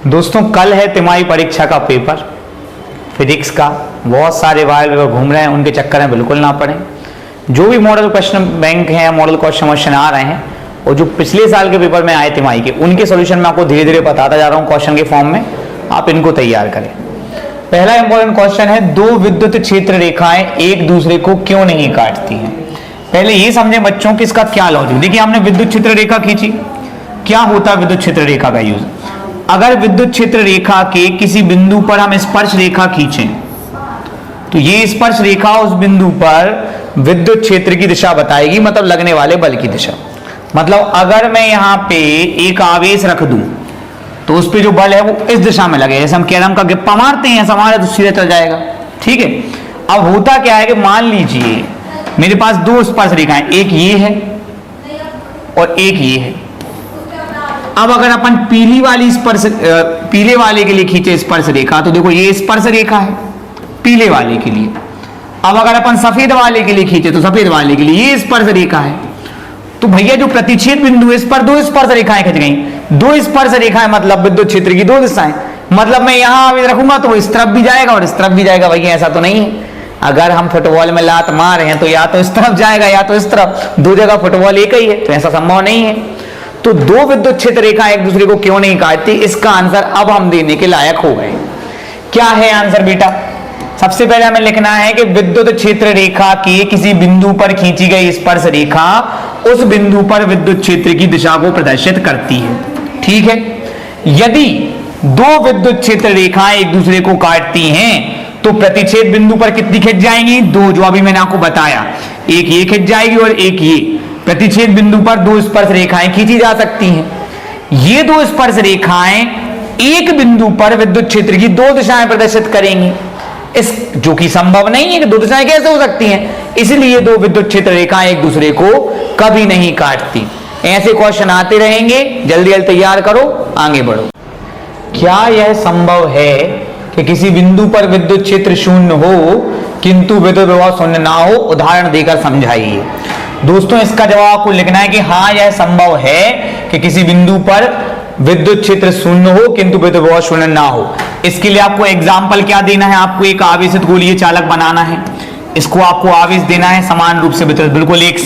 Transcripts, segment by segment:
दोस्तों कल है तिमाही परीक्षा का पेपर फिजिक्स का। बहुत सारे वायर पेपर घूम रहे हैं, उनके चक्कर में बिल्कुल ना पड़े। जो भी मॉडल क्वेश्चन बैंक हैं या मॉडल क्वेश्चन आ रहे हैं और जो पिछले साल के पेपर में आए तिमाही के, उनके सॉल्यूशन मैं आपको धीरे धीरे बताता जा रहा हूँ क्वेश्चन के फॉर्म में। आप इनको तैयार करें। पहला इंपॉर्टेंट क्वेश्चन है, दो विद्युत क्षेत्र रेखाएं एक दूसरे को क्यों नहीं काटती हैं। पहले ये समझें बच्चों कि इसका क्या लॉजिक। देखिए हमने विद्युत क्षेत्र रेखा खींची, क्या होता है विद्युत क्षेत्र रेखा का यूज। अगर विद्युत क्षेत्र रेखा के किसी बिंदु पर हम स्पर्श रेखा खींचें तो ये स्पर्श रेखा उस बिंदु पर विद्युत क्षेत्र की दिशा बताएगी, मतलब लगने वाले बल की दिशा। मतलब अगर मैं यहां पे एक आवेश रख दूं तो उस पे जो बल है वो इस दिशा में लगे। जैसे हम कैरम का गिप्पा मारते हैं, ऐसा मारे तो सीधे चल जाएगा। ठीक है। अब होता क्या है कि मान लीजिए मेरे पास दो स्पर्श रेखाएं, एक ये है और एक ये है। अब अगर अपन पीले वाले के लिए खींचे स्पर्श रेखा तो देखो ये स्पर्श रेखा है पीले वाले के लिए। अब अगर अपन सफेद वाले के लिए खींचे तो सफेद वाले के लिए ये स्पर्श रेखा है। तो भैया जो प्रतिच्छेद बिंदु है इस पर दो स्पर्श रेखाएं खिंच गई। दो स्पर्श रेखाएं मतलब विद्युत क्षेत्र की दो दिशाएं। मतलब मैं यहां आवेश रखूंगा तो वो इस तरफ भी जाएगा और इस तरफ भी जाएगा। भैया ऐसा तो नहीं है। अगर हम फुटबॉल में लात मार रहे हैं तो या तो इस तरफ जाएगा या तो इस तरफ, दो जगह फुटबॉल एक ही है, तो ऐसा संभव नहीं है। तो दो विद्युत क्षेत्र रेखा एक दूसरे को क्यों नहीं काटती, इसका आंसर अब हम देने के लायक हो गए। क्या है आंसर बेटा? सबसे पहले हमें लिखना है कि विद्युत क्षेत्र रेखा के किसी बिंदु पर खींची गई स्पर्श रेखा उस बिंदु पर विद्युत क्षेत्र की दिशा को प्रदर्शित करती है। ठीक है। यदि दो विद्युत क्षेत्र रेखाएं एक दूसरे को काटती हैं तो प्रतिच्छेद बिंदु पर कितनी खिंच जाएंगी? दो, जो अभी मैंने आपको बताया। एक ये खिंच जाएगी और एक ये। प्रतिच्छेद बिंदु पर दो स्पर्श रेखाएं खींची जा सकती हैं। ये दो स्पर्श रेखाएं एक बिंदु पर विद्युत क्षेत्र की दो दिशाएं प्रदर्शित करेंगी। इस जो कि संभव नहीं है कि दो दिशाएं कैसे हो सकती हैं, इसलिए दो विद्युत क्षेत्र रेखाएं एक दूसरे को कभी नहीं काटती। ऐसे क्वेश्चन आते रहेंगे, जल्दी जल्दी तैयार करो, आगे बढ़ो। क्या यह संभव है कि किसी बिंदु पर विद्युत क्षेत्र शून्य हो किंतु विद्युत प्रवाह शून्य ना हो? उदाहरण देकर समझाइए। दोस्तों इसका जवाब आपको लिखना है कि हाँ यह संभव है कि किसी बिंदु पर विद्युत क्षेत्र शून्य हो किंतु विद्युत प्रवाह शून्य ना हो। इसके लिए आपको एग्जाम्पल क्या देना है? आपको एक आवेशित गोलीय चालक बनाना है। इसको आपको आवेश देना है समान रूप से वितरित, बिल्कुल एक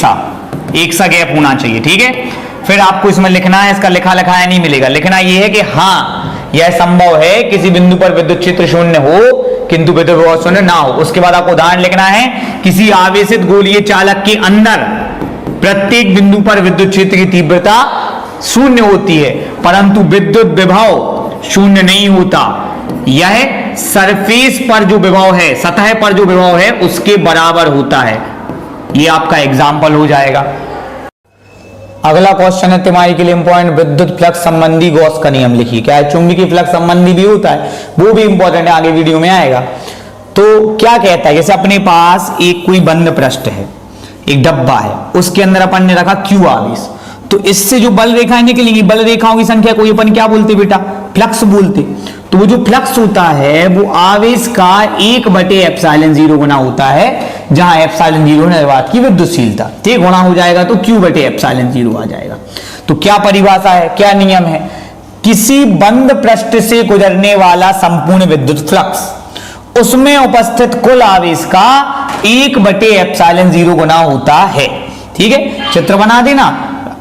सा गैप होना चाहिए। ठीक है। फिर आपको इसमें लिखना है, इसका लिखा लिखाया नहीं मिलेगा। लिखना यह है कि हाँ यह संभव है किसी बिंदु पर विद्युत क्षेत्र शून्य हो किंतु विद्युत प्रवाह शून्य ना हो। उसके बाद आपको उदाहरण लिखना है, किसी आवेशित गोलीय चालक के अंदर प्रत्येक बिंदु पर विद्युत क्षेत्र की तीव्रता शून्य होती है परंतु विद्युत विभव शून्य नहीं होता। यह सरफेस पर जो विभव है, सतह पर जो विभव है उसके बराबर होता है। यह आपका एग्जाम्पल हो जाएगा। अगला क्वेश्चन है तिमाही के लिए इंपॉर्टेंट, विद्युत फ्लक्स संबंधी गॉस का नियम लिखिए। क्या है? चुंबकीय फ्लक्स संबंधी भी होता है, वो भी इंपॉर्टेंट है, आगे वीडियो में आएगा। तो क्या कहता है, जैसे अपने पास एक कोई बंद पृष्ठ है, एक डब्बा है, उसके अंदर अपन ने रखा Q आवेश, तो इससे जो बल रेखाएं निकलेंगी, बल रेखाओं की संख्या को अपन क्या बोलते बेटा? फ्लक्स बोलते। तो वो जो फ्लक्स होता है वो आवेश का 1/ε0 गुना होता है, जहां ε0 निर्वात की विद्युतशीलता, ठीक, गुना हो जाएगा तो Q/ε0 आ जाएगा। तो क्या परिभाषा है, क्या नियम है? किसी बंद पृष्ठ से गुजरने वाला संपूर्ण विद्युत फ्लक्स उसमें उपस्थित कुल आवेश का 1/ε0 गुना होता है। ठीक है। चित्र बना देना,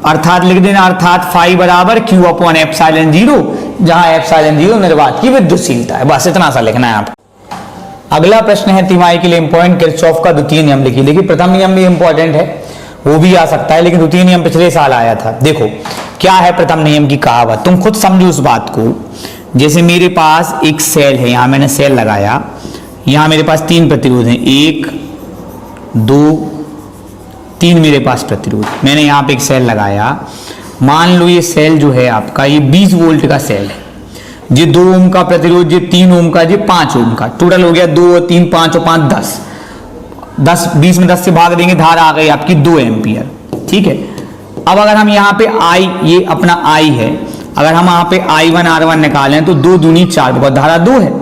अर्थात लिख देना, अर्थात फाई बराबर Q/ε0, जहां ε0 निर्वात की विद्युतशीलता है। बस इतना सा लिखना है आप। अगला प्रश्न है तिमाही के लिए इंपॉर्टेंट, किरचॉफ का द्वितीय नियम लिखिए। देखिए प्रथम नियम भी इंपॉर्टेंट है, वो भी आ सकता है, लेकिन द्वितीय नियम पिछले साल आया था। देखो क्या है प्रथम नियम की कहावत, तुम खुद समझो उस बात को। जैसे मेरे पास एक सेल है, यहां मैंने सेल लगाया, यहां मेरे पास 3 प्रतिरोध हैं, 1 2 3 मेरे पास प्रतिरोध। मैंने यहाँ पे एक सेल लगाया, मान लो ये सेल जो है आपका ये 20 वोल्ट का सेल है, ये 2 ओम का प्रतिरोध, ये 3 ओम का, ये 5 ओम का, टोटल हो गया 2 और 3 5 और 5 10 20 में 10 से भाग देंगे, धारा आ गई आपकी 2 एम्पियर। ठीक है। अब अगर हम यहाँ पे I, ये अपना I है, अगर हम यहाँ पे I1 R1 निकालें तो 2 दूनी 4, बहुत धारा 2 है।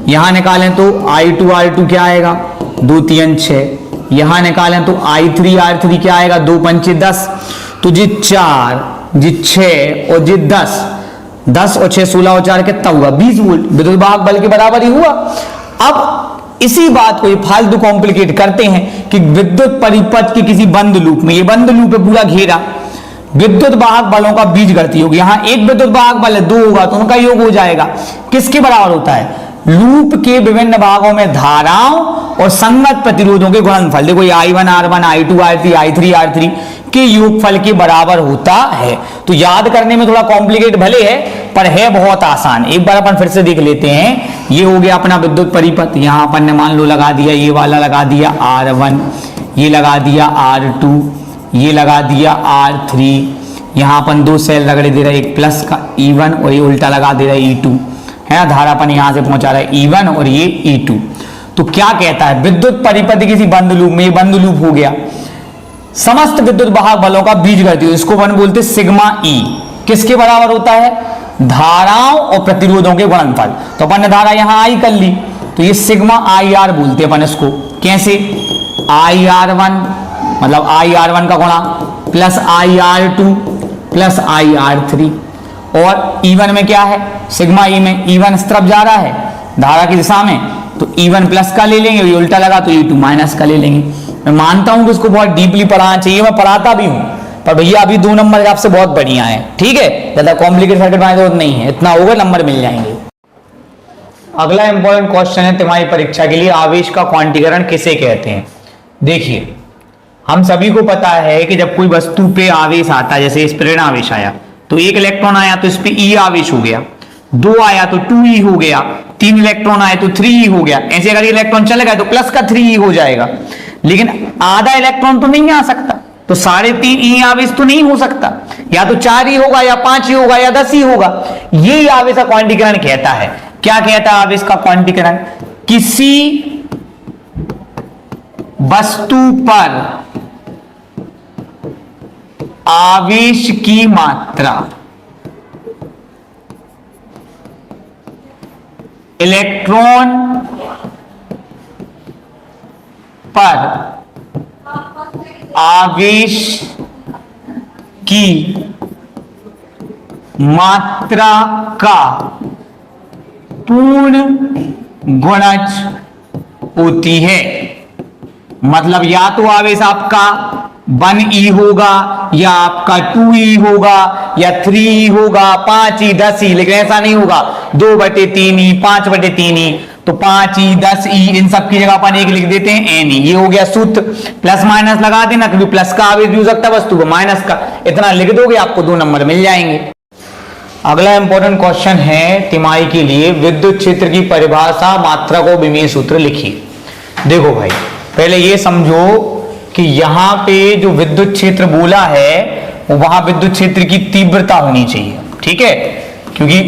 यहाँ निकालें तो I2 R2 क्या आएगा? 2 3 6। यहां निकालें तो I3 R3 क्या आएगा? 2 5 10। तो जी 4 जी 6 और जी 10 10 और 6 16 और 4 कितना हुआ 20 वोल्ट, विद्युत वाहक बल के बराबर ही हुआ। अब इसी बात को ये फालतू कॉम्प्लिकेट करते हैं कि विद्युत परिपथ के किसी बंद लूप में, ये बंद लूप है पूरा घेरा, विद्युत वाहक बलों का बीजगणितीय योग, यहां एक विद्युत वाहक बल है 2 होगा तो उनका योग हो जाएगा, किसके बराबर होता है, लूप के विभिन्न भागों में धाराओं और संगत प्रतिरोधों के गुणनफल, देखो ये I1 R1 I2 R3 I3 R3 के योगफल के बराबर होता है। तो याद करने में थोड़ा कॉम्प्लिकेट भले है पर है बहुत आसान। एक बार अपन फिर से देख लेते हैं। ये हो गया अपना विद्युत परिपथ, यहां अपन ने मान लो लगा दिया, ये वाला लगा दिया R1, ये लगा दिया R2, ये लगा दिया R3, यहां अपन 2 सेल रगड़े दे रहे, एक प्लस का E1 और ये उल्टा लगा दे रहा है E2, है धारा अपन यहां से पहुंचा रहा है E1 और ये E2। तो क्या कहता है, विद्युत परिपथ किसी बंद लूप में, ये बंद लूप हो गया, समस्त विद्युत वाहक बलों का बीजगणितीय, इसको अपन बोलते सिग्मा E, किसके बराबर होता है, धाराओं और प्रतिरोधों के गुणनफल। तो अपन ने धारा यहां I कर ली, तो ये सिग्मा IR बोलते हैं अपन इसको, कैसे IR1 मतलब IR1 का गुणा प्लस IR2 प्लस IR3, और E1 में क्या है, सिग्मा E में E1 इस तरफ जा रहा है धारा की दिशा में, तो E1 प्लस का ले लेंगे, ये उल्टा लगा तो E2 माइनस का ले लेंगे। मैं मानता हूं कि इसको बहुत डीपली पढ़ाना चाहिए, मैं पढ़ाता भी हूं, पर भैया अभी 2 नंबर आपसे बहुत बढ़िया है, ठीक है, ज्यादा कॉम्प्लिकेट सर्किट बनाने की जरूरत नहीं है, इतना होगा नंबर मिल जाएंगे। अगला इंपॉर्टेंट क्वेश्चन है तुम्हारी परीक्षा के लिए, आवेश का क्वांटीकरण किसे कहते हैं। देखिए हम सभी को पता है कि जब कोई वस्तु पे आवेश आता है, जैसे इस पर ऋण आवेश आया तो 1 इलेक्ट्रॉन आया तो इस पे E आवेश हो गया, 2 आया तो 2E हो गया, 3 इलेक्ट्रॉन आए तो 3E हो गया, ऐसे अगर इलेक्ट्रॉन चले गए तो प्लस का 3E हो जाएगा। लेकिन आधा इलेक्ट्रॉन तो नहीं आ सकता, तो 3.5E आवेश तो नहीं हो सकता, या तो 4E होगा या 5E होगा या 10E होगा। यही आवेश का क्वांटीकरण कहता है। क्या कहता है आवेश का क्वांटीकरण, किसी वस्तु पर आवेश की मात्रा इलेक्ट्रॉन पर आवेश की मात्रा का पूर्ण गुणज होती है। मतलब या तो आवेश आपका 1E होगा या आपका 2E होगा या 3E होगा, 5E 10E, लेकिन ऐसा नहीं होगा 2/3E 5/3E, तो 5E 10E इन सब की जगह अपन 1 लिख देते हैं Ne। ये हो गया सूत्र, प्लस माइनस लगा देना, क्योंकि प्लस का आवेश भी हो सकता है वस्तु को, माइनस का, इतना लिख दोगे आपको 2 नंबर मिल जाएंगे। अगला इंपॉर्टेंट क्वेश्चन है तिमाही के लिए, विद्युत क्षेत्र की परिभाषा मात्रा को विमेय सूत्र लिखिए। देखो भाई पहले ये समझो कि यहां पे जो विद्युत क्षेत्र बोला है वहां विद्युत क्षेत्र की तीव्रता होनी चाहिए, ठीक है, क्योंकि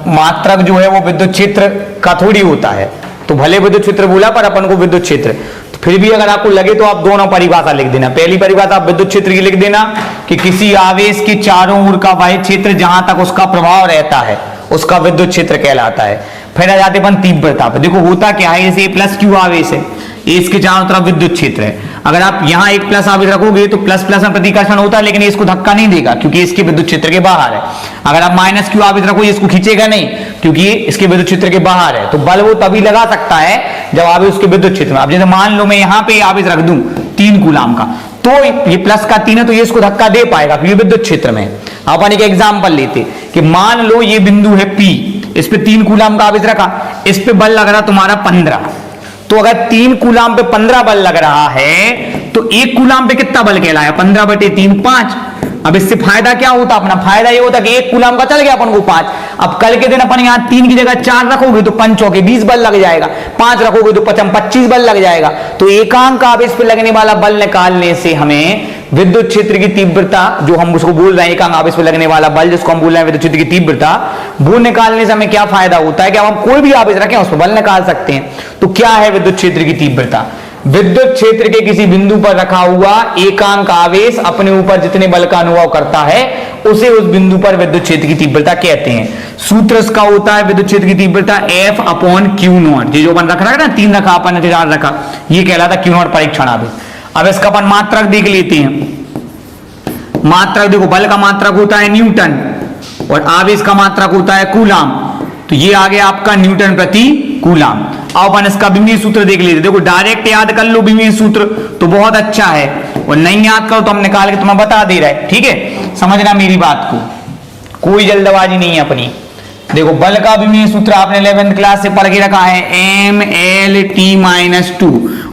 मात्रक जो है वो विद्युत क्षेत्र का थोड़ी होता है। तो भले विद्युत क्षेत्र बोला पर अपन को विद्युत क्षेत्र, तो फिर भी अगर आपको लगे तो आप दोनों परिभाषा लिख देना। पहली परिभाषा आप विद्युत क्षेत्र की लिख देना कि किसी आवेश के चारों ओर का वह क्षेत्र जहां तक उसका प्रभाव रहता है उसका विद्युत क्षेत्र कहलाता है। फिर आ जाते अपन तीव्रता पे। देखो होता क्या है, जैसे प्लस क्यू आवेश है, इसके चारों तरफ विद्युत क्षेत्र है, अगर आप यहां एक प्लस आवेश रखोगे तो प्लस प्लस में प्रतिकर्षण होता है, लेकिन इसको धक्का नहीं देगा क्योंकि इसके विद्युत क्षेत्र के बाहर है। अगर आप माइनस क्यू आवेश रखोगे इसको खींचेगा नहीं क्योंकि ये इसके विद्युत क्षेत्र के बाहर है। तो बल वो तभी लगा सकता है जब आवेश उसके विद्युत क्षेत्र में। अब जैसे मान लो मैं यहां पे आवेश रख दूं 3 कूलाम का, तो ये प्लस का 3 है तो ये इसको धक्का दे पाएगा क्योंकि विद्युत क्षेत्र में। अपन एक एग्जांपल लेते कि मान लो ये बिंदु है P, इस पे 3 कूलाम का आवेश रखा, इस पे बल लग रहा तुम्हारा 15, तो अगर 3 कूलाम पे 15 बल लग रहा है तो 1 कूलाम पे कितना बल कहलाया, 15/3 5। अब इससे फायदा क्या होता, अपना फायदा ये होता कि 1 कूलाम का चल गया अपन को 5। अब कल के दिन अपन यहाँ 3 की जगह 4 रखोगे तो 5 चौके 20 बल लग जाएगा, 5 रखोगे तो 25 बल लग जाएगा। तो एकांक आवेश पे लगने वाला बल निकालने से हमें विद्युत क्षेत्र की तीव्रता, जो हम उसको बोल रहे हैं एकांक आवेश पे लगने वाला बल जिसको हम बोल रहे हैं विद्युत क्षेत्र की तीव्रता, वो निकालने से हमें क्या फायदा होता है कि हम कोई भी आवेश रखें उस पर बल निकाल सकते हैं। तो क्या है विद्युत क्षेत्र की तीव्रता, विद्युत क्षेत्र के किसी बिंदु पर रखा हुआ एकांक आवेश अपने ऊपर जितने बल का अनुभव करता है उसे उस बिंदु पर विद्युत क्षेत्र की तीव्रता कहते हैं। सूत्र इसका होता है विद्युत क्षेत्र की तीव्रता F/Q0। ये जो अपन रख रहा है ना, 3 रखा अपन ने 4 रखा, ये कहलाता Q0 परीक्षण आवेश। अब इसका अपन मात्रक देख लेते हैं। मात्रक देखो, बल का मात्रक होता है न्यूटन और आवेश का मात्रक होता है कूलाम। तो ये आ गया आपका न्यूटन प्रति कूलाम। अब अपन इसका विमीय सूत्र देख लेते। देखो डायरेक्ट याद कर लो विमीय सूत्र तो बहुत अच्छा है, और नहीं याद करो तो हम निकाल के तुम्हें बता दे रहा है, ठीक है। समझना मेरी बात को, कोई जल्दबाजी नहीं है अपनी। देखो बल का विमीय सूत्र आपने 11th क्लास से पढ़ के रखा है, mL_t-2,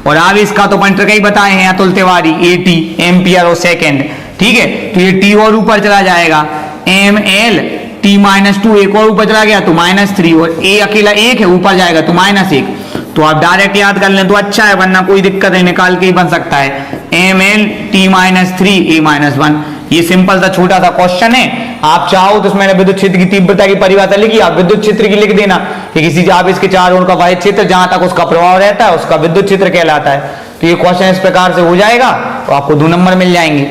और आवेश का तो पंटर का ही बताए हैं अतुल तिवारी, AT एम्पियर और सेकेंड, ठीक है। तो ये t और ऊपर चला जाएगा, mL_t-2 एक और ऊपर चला गया तो -3, और a अकेला एक है ऊपर जाएगा तो -1। तो आप डायरेक्ट याद कर लें तो अच्छा है, वरना कोई दिक्कत नहीं, निकाल के ही बन सकता है। mL_t-3 a-1, ये सिंपल सा छोटा सा क्वेश्चन है। आप चाहो तो इसमें विद्युत क्षेत्र की तीव्रता की परिभाषा लिखी, आप विद्युत क्षेत्र की लिख देना कि किसी आवेश के चारों ओर का वह क्षेत्र जहां तक उसका प्रभाव रहता है उसका विद्युत क्षेत्र कहलाता है। तो ये क्वेश्चन इस प्रकार से हो जाएगा तो आपको 2 नंबर मिल जाएंगे।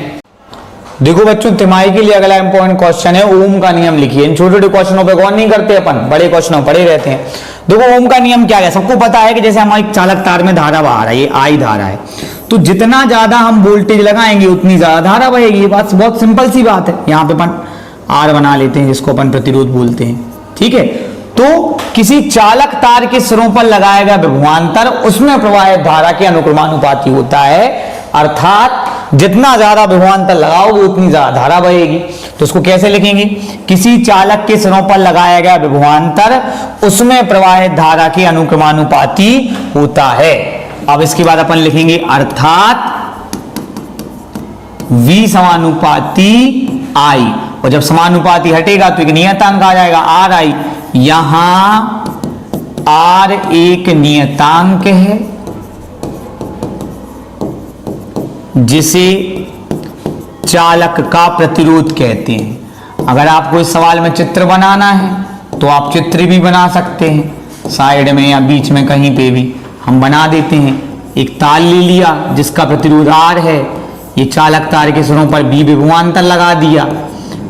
देखो बच्चों तिमाही के लिए अगला इंपॉर्टेंट क्वेश्चन है, ओम का नियम लिखिए। इन छोटे छोटे क्वेश्चनों पे गौर नहीं करते अपन, बड़े क्वेश्चनों पड़े रहते हैं। देखो ओम का नियम क्या है, सबको पता है कि जैसे हमारी चालक तार में धारा बहा रहा है, ये आई धारा है, तो जितना ज्यादा हम वोल्टेज लगाएंगे उतनी ज्यादा धारा बहेगी। ये बात बहुत सिंपल सी बात है। यहाँ पे अपन आर बना लेते हैं जिसको अपन प्रतिरोध बोलते हैं, ठीक है। तो किसी चालक तार के सिरों पर लगाया गया विभवांतर उसमें प्रवाहित धारा के अनुक्रमानुपाती होता है, अर्थात जितना ज्यादा विभवांतर लगाओगे उतनी ज्यादा धारा बहेगी। तो उसको कैसे लिखेंगे, किसी चालक के सिरों पर लगाया गया विभवांतर उसमें प्रवाहित धारा के अनुक्रमानुपाती होता है। अब इसके बाद अपन लिखेंगे अर्थात V समानुपाती I, और जब समानुपाती हटेगा तो एक नियतांक आ जाएगा RI। यहां R एक नियतांक है जिसे चालक का प्रतिरोध कहते हैं। अगर आपको इस सवाल में चित्र बनाना है तो आप चित्र भी बना सकते हैं, साइड में या बीच में कहीं पे भी हम बना देते हैं। एक तार ले लिया जिसका प्रतिरोध R है, ये चालक तार के सिरों पर B विभवांतर लगा दिया,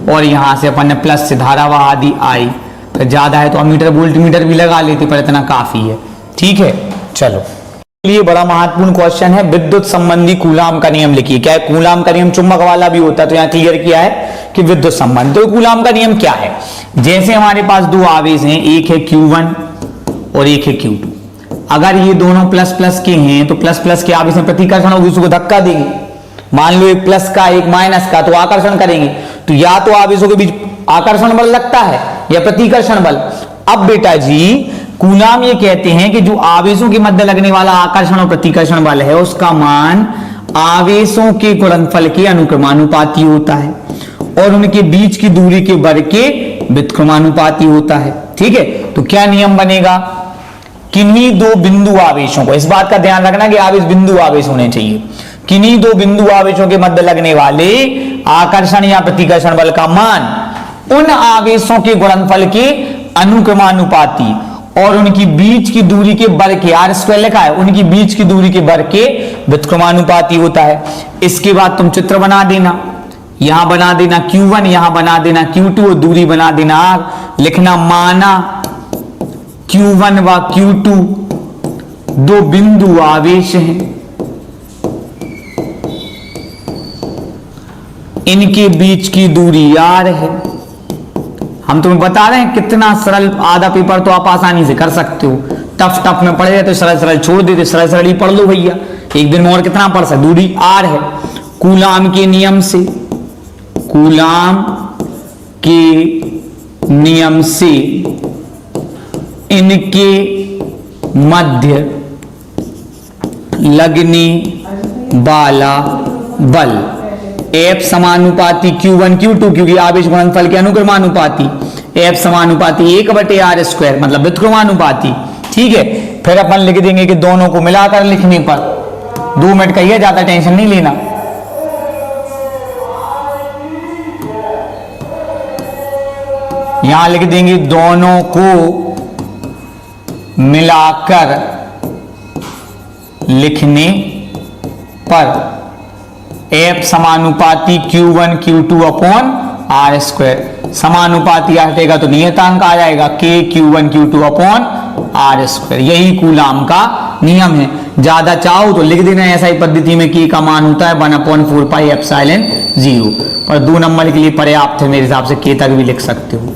और यहां से अपन ने प्लस से धारा बहा दी I। फिर ज्यादा है तो अमीटर वोल्ट मीटर भी लगा लेते, पर इतना काफी है, ठीक है। चलो ये बड़ा महत्वपूर्ण क्वेश्चन है, विद्युत संबंधी कूलाम का नियम लिखिए। क्या है कूलाम का नियम, चुंबक वाला भी होता है तो यहाँ क्लियर किया है कि विद्युत संबंध। तो कूलाम का नियम क्या है, जैसे हमारे पास दो आवेश हैं, एक है Q1 और एक है Q2। अगर ये दोनों प्लस प्लस के हैं तो प्लस प्लस के आवेश में प्रतिकर्षण होगी, उसको धक्का देंगे। मान लो एक प्लस का एक माइनस का, तो आकर्षण करेंगे। तो या तो आवेशों के बीच आकर्षण बल लगता है या प्रतिकर्षण बल। अब बेटा जी कूलाम ये कहते हैं कि जो आवेशों के मध्य लगने वाला आकर्षण और प्रतिकर्षण बल है उसका मान आवेशों के गुणनफल के अनुक्रमानुपाती होता है, और उनके बीच की दूरी के वर्ग के व्युत्क्रमानुपाती होता है, ठीक है। तो क्या नियम बनेगा, किन्हीं दो बिंदु आवेशों को, इस बात का ध्यान रखना कि आवेश बिंदु आवेश होने चाहिए, किन्हीं दो बिंदु आवेशों के मध्य लगने वाले आकर्षण या प्रतिकर्षण बल का मान उन आवेशों के गुणनफल के अनुक्रमानुपाती और उनकी बीच की दूरी के वर्ग के, R² लिखा है, उनकी बीच की दूरी के वर्ग के व्युत्क्रमानुपाती होता है। इसके बाद तुम चित्र बना देना, यहां बना देना Q1, यहां बना देना Q2 और दूरी बना देना R। लिखना माना Q1 व Q2 दो बिंदु आवेश हैं, इनके बीच की दूरी R है। हम तुम्हें बता रहे हैं कितना सरल, आधा पेपर तो आप आसानी से कर सकते हो। टफ टफ में पढ़े तो सरल सरल छोड़ देते, सरल सरल ही पढ़ लो भैया, एक दिन में और कितना पढ़ सकते। दूरी R है। कूलाम के नियम से, कूलाम के नियम से इनके मध्य लगने वाला बल F समानुपाती Q1 Q2, क्योंकि आवेश गुणनफल के अनुक्रमानुपाती, F समानुपाती 1/R², मतलब व्युत्क्रमानुपाती, ठीक है। फिर अपन लिख देंगे कि दोनों को मिलाकर लिखने पर 2 मिनट का ही, ज्यादा टेंशन नहीं लेना। यहां लिख देंगे दोनों को मिलाकर लिखने पर F समानुपाती Q1 Q2 अपॉन R²। समानुपाती हटेगा तो नियतांक आ जाएगा K Q1 Q2 upon R²। यही कूलाम का नियम है। ज्यादा चाहो तो लिख देना ऐसा ही पद्धति में की का मान होता है 1/4 पाई एप्सिलॉन 0, पर 2 नंबर के लिए पर्याप्त है मेरे हिसाब से, के तक भी लिख सकते हो।